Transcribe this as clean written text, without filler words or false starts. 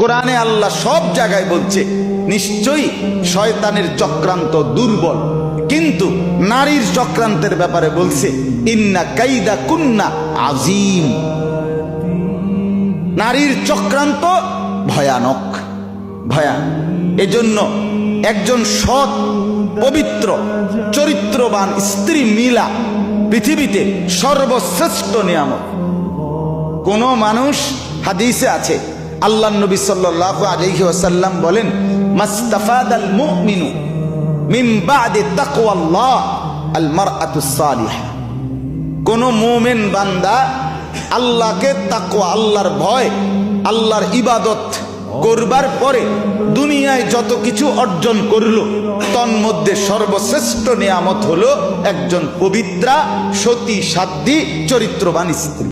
কোরআনে আল্লাহ সব জায়গায় বলছে নিশ্চয়ই শয়তানের চক্রান্ত দুর্বল, কিন্তু নারীর চক্রান্তের ব্যাপারে বলছে ইন্না কাইদা কুন্না আজিম। নারীর চক্রান্ত ভয়ানক, ভয়ানক। এজন্য একজন সৎ পবিত্র চরিত্রবান স্ত্রী মিলা পৃথিবীতে সর্বশ্রেষ্ঠ নিয়ামত। কোন মানুষ, হাদিসে আছে আল্লাহ নবী সাল্লাল্লাহু আলাইহি ওয়াসাল্লাম বলেন, মাস্তাফাদাল মুমিনু মিন বাদি তাকওয়াল্লাহ আল মারআতুস সালিহা। কোন মুমিন বান্দা আল্লাহকে তাকওয়া, আল্লাহর ভয়, আল্লাহর ইবাদত করবার পরে দুনিয়ায় যত কিছু অর্জন করলো তন্মধ্যে সর্বশ্রেষ্ঠ নিয়ামত হলো একজন পবিত্রা সতী সাধ্বী চরিত্রবান স্ত্রী।